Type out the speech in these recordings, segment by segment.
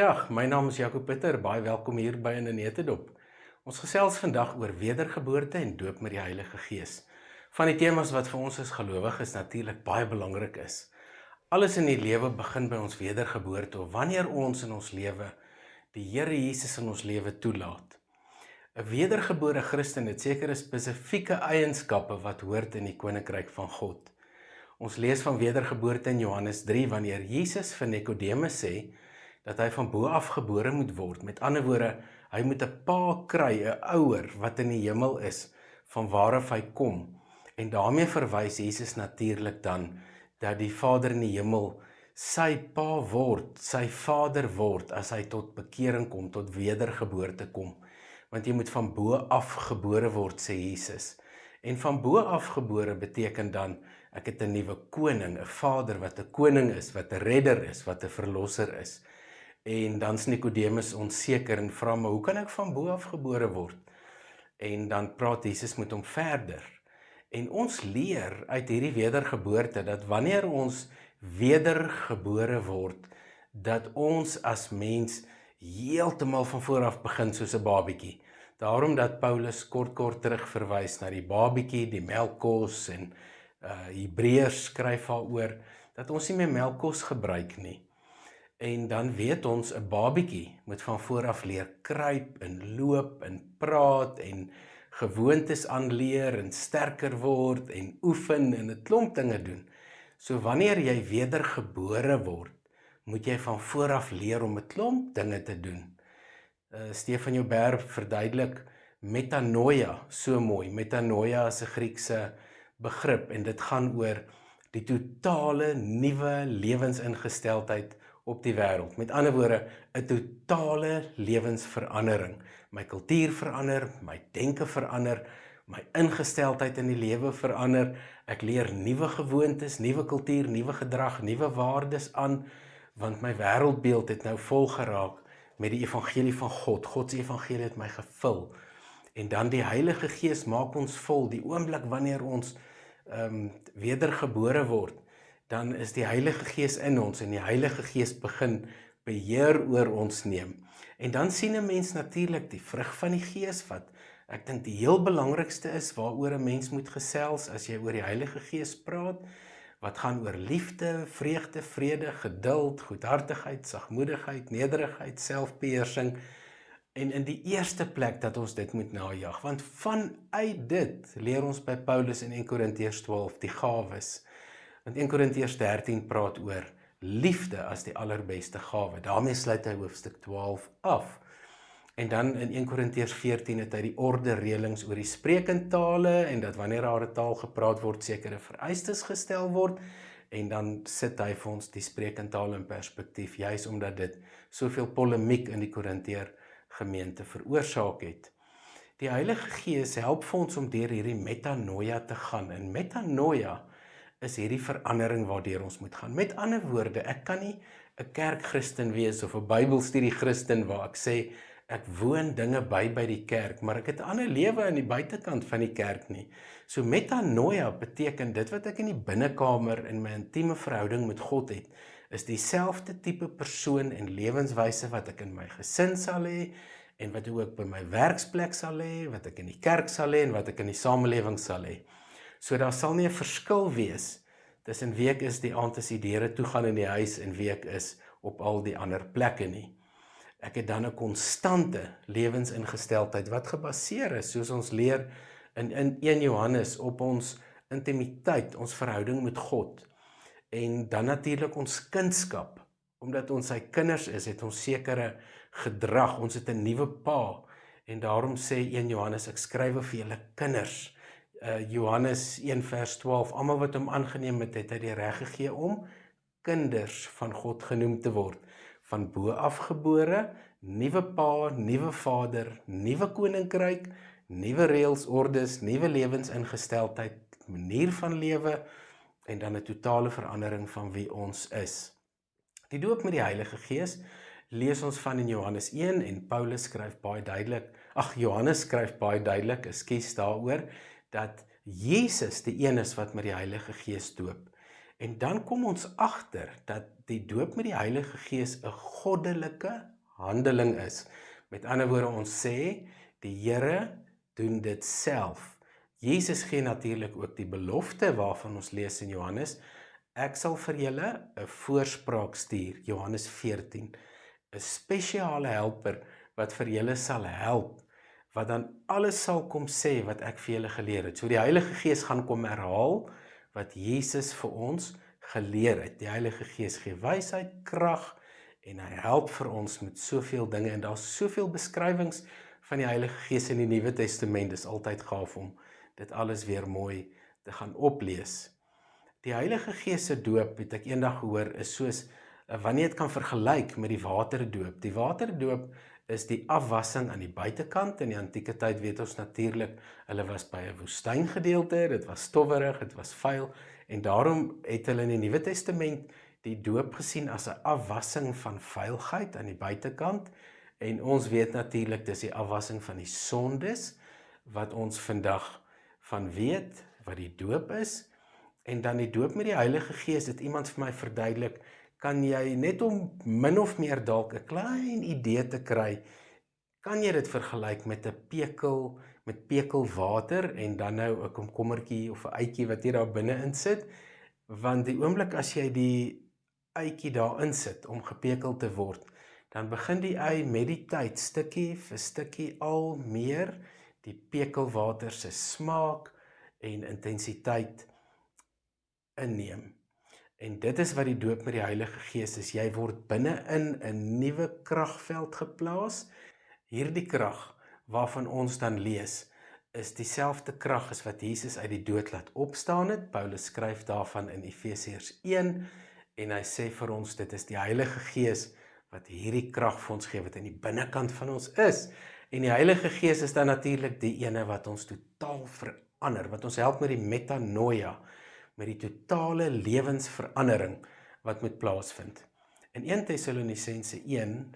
Goeiedag, my naam is Jaco Pieter, baie welkom hier by in 'n Netedop. Ons gesels vandag oor wedergeboorte en doop met die Heilige Gees. Van die temas wat vir ons as gelowiges natuurlik baie belangrik is. Alles in die lewe begin by ons wedergeboorte of wanneer ons in ons lewe die Here Jesus in ons lewe toelaat. 'n Wedergebore Christen het sekere spesifieke eienskappe wat hoort in die koninkryk van God. Ons lees van wedergeboorte in Johannes 3 wanneer Jesus vir Nikodemus sê dat hy van bo af gebore moet word. Met ander woorde, hy moet 'n pa kry, 'n ouer wat in die hemel is, van waaraf hy kom. En daarmee verwys Jesus natuurlik dan dat die Vader in die hemel sy pa word, sy vader word as hy tot bekering kom, tot wedergeboorte kom. Want jy moet van bo af gebore word, sê Jesus. En van bo af gebore beteken dan, ek het 'n nuwe koning, 'n vader wat 'n koning is, wat 'n redder is, wat 'n verlosser is. En dan's Nikodemus onseker en vra, maar hoe kan ek van bo af gebore word? En dan praat Jesus met hom verder. En ons leer uit hierdie wedergeboorte dat wanneer ons wedergebore word, dat ons as mens heeltemal van voor af begin soos 'n babietjie. Daarom dat Paulus kort terug verwys na die babietjie, die melkkos en Hebreërs skryf daaroor dat ons nie meer melkkos gebruik nie. En dan weet ons 'n babietjie moet van voor af leer kruip en loop en praat en gewoontes aanleer en sterker word en oefen en 'n klomp dinge doen. So wanneer jy wedergebore word, moet jy van voor af leer om 'n klomp dinge te doen. Stefan Joubert verduidelik metanoia so mooi. Metanoia is 'n Griekse begrip en dit gaan oor die totale nuwe lewensingesteldheid op die wêreld. Met ander woorde, 'n totale lewensverandering. My kultuur verander, my denke verander, my ingesteldheid in die lewe verander. Ek leer nuwe gewoontes, nuwe kultuur, nuwe gedrag, nuwe waardes aan, want my wêreldbeeld het nou vol geraak met die evangelie van God. God se evangelie het my gevul. En dan die Heilige Gees maak ons vol. Die oomblik wanneer ons wedergebore word, dan is die Heilige Gees in ons en die Heilige Gees begin beheer oor ons neem. En dan sien 'n mens natuurlik die vrug van die Gees wat ek dink die heel belangrikste is waaroor 'n mens moet gesels as jy oor die Heilige Gees praat, wat gaan oor liefde, vreugde, vrede, geduld, goedhartigheid, sagmoedigheid, nederigheid, selfbeheersing. En in die eerste plek dat ons dit moet najag, want vanuit dit leer ons by Paulus in 1 Korintiërs 12 die gawes. Want 1 Korintiërs 13 praat oor liefde as die allerbeste gawe. Daarmee sluit hy hoofstuk 12 af. En dan in 1 Korintiërs 14 het hy die orde reëlings oor die spreekentale en dat wanneer daar 'n taal gepraat word, sekere vereistes gestel word. En dan sit hy vir ons die spreekentale in perspektief, juis omdat dit soveel polemiek in die Korintiër gemeente veroorsaak het. Die Heilige Gees help vir ons om deur hierdie metanoia te gaan. En metanoia is hierdie verandering waardeur ons moet gaan. Met ander woorde, ek kan nie 'n kerkchristen wees of 'n Bybelstudie Christen waar ek sê ek woon dinge by die kerk, maar ek het 'n ander lewe aan die buitekant van die kerk nie. So metanoia beteken dit wat ek in die binnekamer in my intieme verhouding met God het, is dieselfde tipe persoon en lewenswyse wat ek in my gesin sal hê en wat ek ook by my werksplek sal hê, wat ek in die kerk sal hê en wat ek in die samelewing sal hê. So daar sal nie 'n verskil wees tussen wie ek is die aand as die deure toe gaan in die huis en wie ek is op al die ander plekke nie. Ek het dan 'n konstante lewensingesteldheid wat gebaseer is, soos ons leer in 1 Johannes, op ons intimiteit, ons verhouding met God. En dan natuurlik ons kindskap. Omdat ons sy kinders is, het ons sekere gedrag, ons het 'n nuwe pa. En daarom sê 1 Johannes, ek skrywe vir julle kinders. Johannes 1 vers 12, almal wat hom aangeneem het, het hy die reg gegee om kinders van God genoem te word. Van bo af gebore, nuwe pa, nuwe vader, nuwe koninkryk, nuwe reëls, ordes, nuwe lewensingesteldheid, manier van lewe en dan 'n totale verandering van wie ons is. Die doop met die Heilige Gees lees ons van in Johannes 1 en Paulus skryf baie duidelik, Johannes skryf baie duidelik, ekskuus daaroor, dat Jesus die een is wat met die Heilige Gees doop. En dan kom ons agter dat die doop met die Heilige Gees 'n goddelike handeling is. Met ander woorde, ons sê, die Here doen dit self. Jesus gee natuurlik ook die belofte waarvan ons lees in Johannes, ek sal vir julle 'n voorspraak stuur, Johannes 14, 'n spesiale helper wat vir julle sal help, wat dan alles sal kom sê wat ek vir julle geleer het. So die Heilige Gees gaan kom herhaal wat Jesus vir ons geleer het. Die Heilige Gees gee wysheid, krag en hy help vir ons met soveel dinge en daar's soveel beskrywings van die Heilige Gees in die Nuwe Testament. Dis altyd gaaf om dit alles weer mooi te gaan oplees. Die Heilige Gees se doop, het ek eendag gehoor, is soos wanneer dit kan vergelyk met die waterdoop. Die waterdoop is die afwassing aan die buitekant. In die antieke tyd weet ons natuurlik, hulle was by 'n woestyngedeelte, dit was stowwerig, dit was vuil, en daarom het hulle in die Nuwe Testament die doop gesien as 'n afwassing van vuilheid aan die buitekant, en ons weet natuurlik dis die afwassing van die sondes, wat ons vandag van weet, wat die doop is, en dan die doop met die Heilige Gees, het iemand vir my verduidelik, kan jy net om min of meer dalk 'n klein idee te kry, kan jy dit vergelyk met 'n pekel, met pekelwater, en dan nou 'n komkommertjie of 'n eitjie wat jy daar binne in sit, want die oomblik as jy die eitjie daar insit om gepekel te word, dan begin die ei met die tyd, stukkie vir stukkie al meer die pekelwater se smaak en intensiteit inneem. En dit is wat die doop met die Heilige Gees is. Jy word binne in 'n nuwe kragveld geplaas. Hierdie krag waarvan ons dan lees, is dieselfde krag as wat Jesus uit die dood laat opstaan het. Paulus skryf daarvan in Efesiërs 1 en hy sê vir ons, dit is die Heilige Gees wat hierdie krag vir ons gee, wat in die binnekant van ons is. En die Heilige Gees is dan natuurlik die ene wat ons totaal verander, wat ons help met die metanoia, met die totale lewensverandering wat moet plaasvind. In 1 Tessalonisense 1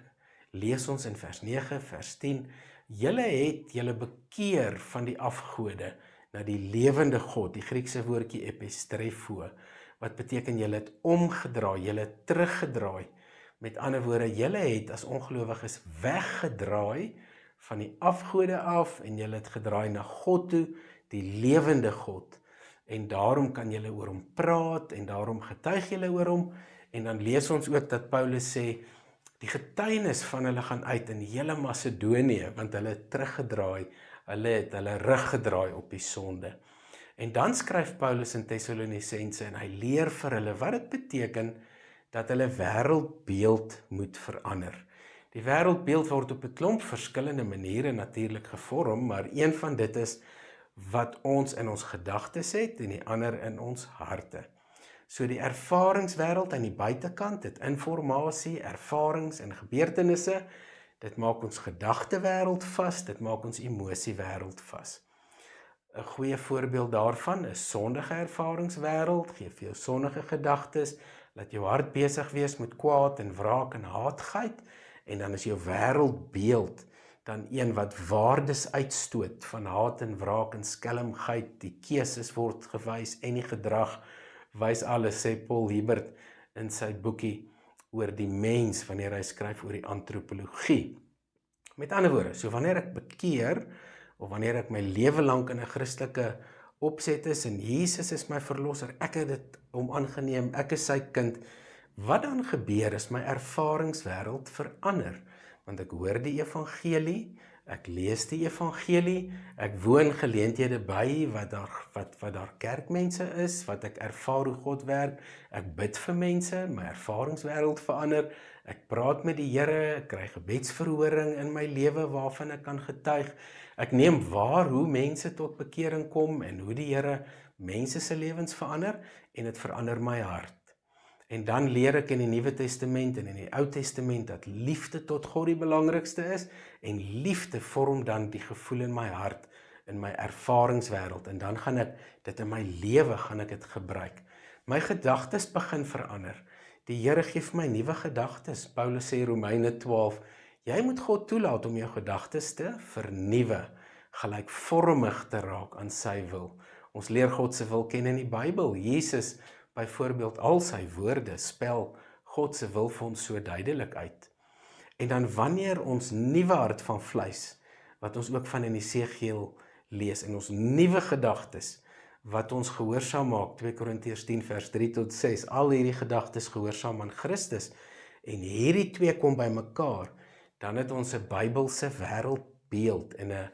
lees ons in vers 9, vers 10, julle het julle bekeer van die afgode na die lewende God, die Griekse woordjie epistrefo, wat beteken julle het omgedraai, julle het teruggedraai. Met ander woorde, julle het as ongelowiges weggedraai van die afgode af en julle het gedraai na God toe, die lewende God. En daarom kan julle oor hom praat en daarom getuig julle oor hom. En dan lees ons ook dat Paulus sê, die getuienis van hulle gaan uit in hele Macedonië, want hulle het teruggedraai, hulle het hulle rug gedraai op die sonde. En dan skryf Paulus in Tessalonisense en hy leer vir hulle wat dit beteken dat hulle wêreldbeeld moet verander. Die wêreldbeeld word op 'n klomp verskillende maniere natuurlik gevorm, maar een van dit is wat ons in ons gedagtes het en die ander in ons harte. So die ervaringswêreld aan die buitekant, dit informasie, ervarings en gebeurtenisse, dit maak ons gedachtewêreld vas, dit maak ons emosiewêreld vas. 'n Goeie voorbeeld daarvan is sondige ervaringswêreld, gee vir jou sondige gedagtes, laat jou hart besig wees met kwaad en wraak en haatheid, en dan is jou wêreldbeeld dan een wat waardes uitstoot van haat en wraak en skelmgheid, die keuses word gewys en die gedrag wys alles, sê Paul Hiebert in sy boekie oor die mens, wanneer hy skryf oor die antropologie. Met ander woorde, so wanneer ek bekeer, of wanneer ek my lewe lank in 'n Christelike opset is, en Jesus is my verlosser, ek het dit om aangeneem, ek is sy kind, wat dan gebeur is my ervaringswêreld verander, want ek hoor die evangelie, ek lees die evangelie, ek woon geleenthede by wat daar kerkmense is, wat ek ervaar hoe God werk, ek bid vir mense, my ervaringswêreld verander, ek praat met die Here, ek kry gebedsverhoring in my lewe waarvan ek kan getuig, ek neem waar hoe mense tot bekering kom en hoe die Here mense se lewens verander en dit verander my hart. En dan leer ek in die Nuwe Testament en in die Ou Testament dat liefde tot God die belangrikste is en liefde vorm dan die gevoel in my hart, in my ervaringswêreld en dan gaan ek dit in my lewe gaan ek dit gebruik. My gedagtes begin verander. Die Here gee vir my nuwe gedagtes. Paulus sê Romeine 12, jy moet God toelaat om jou gedagtes te vernuwe, gelykvormig te raak aan sy wil. Ons leer God se wil ken in die Bybel. Jesus byvoorbeeld al sy woorde spel God se wil vir ons so duidelik uit. En dan wanneer ons nuwe hart van vleis, wat ons ook van in Esegiel lees, en ons nuwe gedagtes, wat ons gehoorsaam maak, 2 Korintiërs 10 vers 3 tot 6, al hierdie gedagtes gehoorsaam aan Christus, en hierdie twee kom by mekaar, dan het ons 'n Bybelse wêreldbeeld en 'n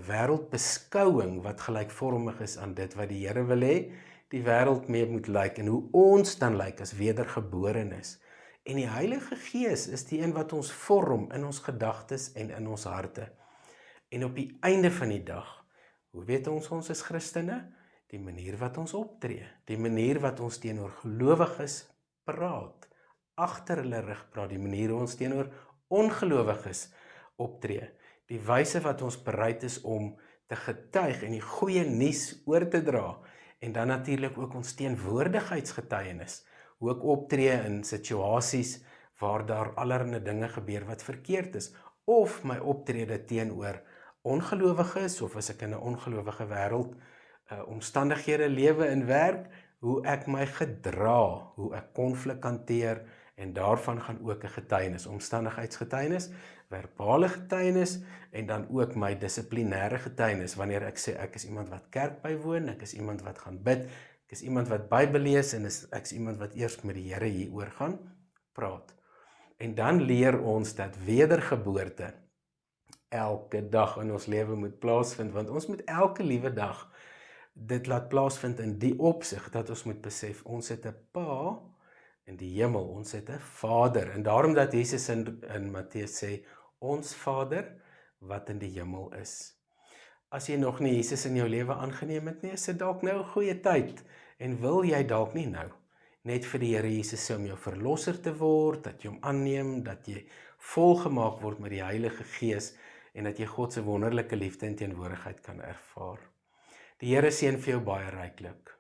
wêreldbeskouing wat gelykvormig is aan dit wat die Here wil hê, die wêreld mee moet lyk, en hoe ons dan lyk as wedergeborenes. En die Heilige Gees is die een wat ons vorm in ons gedagtes en in ons harte. En op die einde van die dag, hoe weet ons is Christene? Die manier wat ons optree, die manier wat ons teenoor gelowiges praat, agter hulle rug praat, die manier hoe ons teenoor ongelowiges optree, die wyse wat ons bereid is om te getuig en die goeie nuus oor te dra, en dan natuurlik ook ons teenwoordigheidsgetuienis, hoe ek optree in situasies waar daar allerlei dinge gebeur wat verkeerd is, of my optrede teenoor ongelowiges, of as ek in 'n ongelowige wêreld omstandighede lewe en werk, hoe ek my gedra, hoe ek konflik hanteer, en daarvan gaan ook 'n getuienis, omstandigheidsgetuienis, verbale getuienis, en dan ook my dissiplinêre getuienis, wanneer ek sê ek is iemand wat kerk bywoon, ek is iemand wat gaan bid, ek is iemand wat Bybel lees, en ek is iemand wat eers met die Here hieroor gaan praat. En dan leer ons dat wedergeboorte elke dag in ons lewe moet plaasvind, want ons moet elke liewe dag dit laat plaasvind in die opsig, dat ons moet besef, ons het 'n Pa in die hemel, ons het 'n Vader, en daarom dat Jesus in Matteus sê, ons Vader wat in die hemel is. As jy nog nie Jesus in jou lewe aangeneem het nie, is dit dalk nou 'n goeie tyd, en wil jy dalk nie nou, net vir die Here Jesus om jou verlosser te word, dat jy hom aanneem, dat jy volgemaak word met die Heilige Gees, en dat jy God se wonderlike liefde en teenwoordigheid kan ervaar. Die Here seën vir jou baie ryklik.